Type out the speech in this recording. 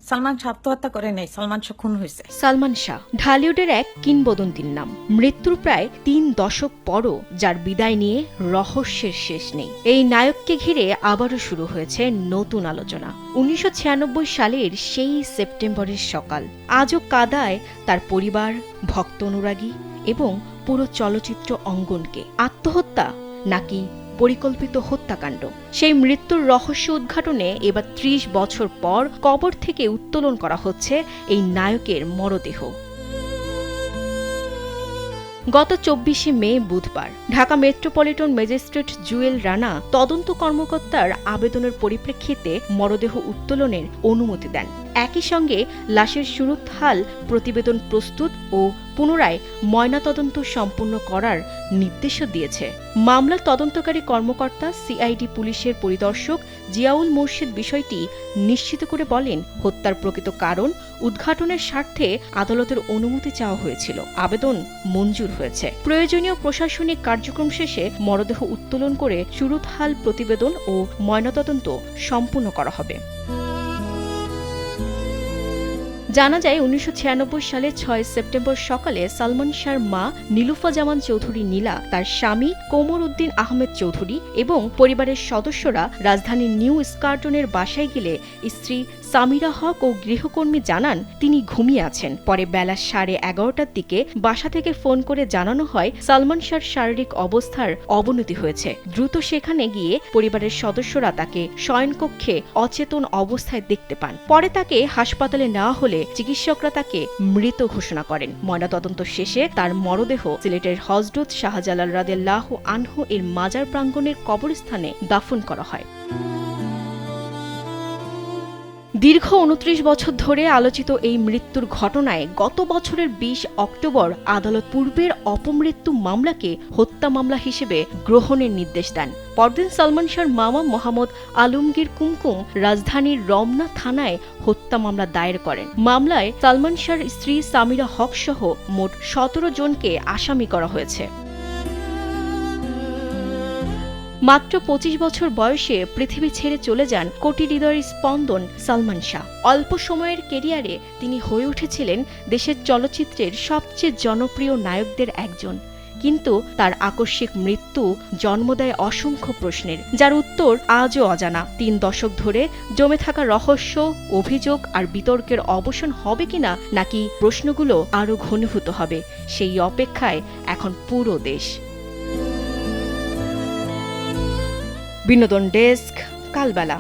সালমান শাহ আত্মহত্যা করে নাই, সালমান শাহ খুন হয়েছে। সালমান শাহ ঢালিউডের এক কিংবদন্তির নাম। মৃত্যুর প্রায় 3 দশক পরও যার বিদায় নিয়ে রহস্যের শেষ নেই। এই নায়ককে ঘিরে আবারও শুরু হয়েছে নতুন আলোচনা। 1996 সালের সেই সেপ্টেম্বরের সকাল আজও কাঁদায় তার পরিবার, ভক্ত অনুরাগী এবং পুরো চলচ্চিত্র অঙ্গনকে। আত্মহত্যা নাকি পরিকল্পিত হত্যাকাণ্ড, সেই মৃত্যুর রহস্য উদ্ঘাটনে এবার 30 বছর পর কবর থেকে উত্তোলন করা হচ্ছে এই নায়কের মরদেহ। গত 24 মে বুধবার ঢাকা মেট্রোপলিটন ম্যাজিস্ট্রেট জুয়েল রানা তদন্ত কর্মকর্তার আবেদনের পরিপ্রেক্ষিতে মরদেহ উত্তোলনের অনুমতি দেন। একই সঙ্গে লাশের সুরতহাল প্রতিবেদন প্রস্তুত ও পুনরায় ময়নাতদন্ত সম্পূর্ণ করার নির্দেশও দিয়েছে। মামলার তদন্তকারী কর্মকর্তা সিআইডি পুলিশের পরিদর্শক জিয়াউল মোর্শেদ বিষয়টি নিশ্চিত করে বলেন, হত্যার প্রকৃত কারণ উদ্ঘাটনের স্বার্থে আদালতের অনুমতি চাওয়া হয়েছিল। আবেদন মঞ্জুর হয়েছে। প্রয়োজনীয় প্রশাসনিক কার্যক্রম শেষে মরদেহ উত্তোলন করে সুরতহাল প্রতিবেদন ও ময়নাতদন্ত সম্পূর্ণ করা হবে। জানা যায় 1996 সালে 6 সেপ্টেম্বর সকালে সালমান শাহর মা নীলুফা জামান চৌধুরী নীলা, তার স্বামী কোমর উদ্দিন আহমেদ চৌধুরী এবং পরিবারের সদস্যরা রাজধানীর নিউ স্কার্টনের বাসায় গেলে স্ত্রী সামিরা হক ও গৃহকর্মী জানান তিনি ঘুমিয়ে আছেন। পরে বেলা 11:30টার দিকে বাসা থেকে ফোন করে জানানো হয় সালমান শাহর শারীরিক অবস্থার অবনতি হয়েছে। দ্রুত সেখানে গিয়ে পরিবারের সদস্যরা তাকে শয়নকক্ষে অচেতন অবস্থায় দেখতে পান। পরে তাকে হাসপাতালে নেওয়া হলে চিকিৎসকরা তাকে মৃত ঘোষণা করেন। ময়নাতদন্ত শেষে তার মরদেহ সিলেটের হযরত শাহজালাল রাদিয়াল্লাহু আনহু এর মাজার প্রাঙ্গণের কবরস্থানে দাফন করা হয়। দীর্ঘ 29 বছর ধরে আলোচিত এই মৃত্যুর ঘটনায় গত বছরের 20 অক্টোবর আদালত পূর্বের অপমৃত্যু মামলাকে হত্যা মামলা হিসেবে গ্রহণের নির্দেশ দেন। পরদিন সালমান শাহর মামা মোহাম্মদ আলমগীর কুমকুম রাজধানীর রমনা থানায় হত্যা মামলা দায়ের করেন। মামলায় সালমান শাহর স্ত্রী সামিরা হক সহ মোট 17 জনকে আসামি করা হয়েছে। মাত্র 25 বছর বয়সে পৃথিবী ছেড়ে চলে যান কোটি হৃদয়ের স্পন্দন সালমান শাহ। অল্প সময়ের কেরিয়ারে তিনি হয়ে উঠেছিলেন দেশের চলচ্চিত্রের সবচেয়ে জনপ্রিয় নায়কদের একজন। কিন্তু তার আকস্মিক মৃত্যু জন্ম দেয় অসংখ্য প্রশ্নের, যার উত্তর আজও অজানা। 3 দশক ধরে জমে থাকা রহস্য, অভিযোগ আর বিতর্কের অবসান হবে কিনা, নাকি প্রশ্নগুলো আরও ঘনীভূত হবে, সেই অপেক্ষায় এখন পুরো দেশ। বিনোদন ডেস্ক, কালবেলা।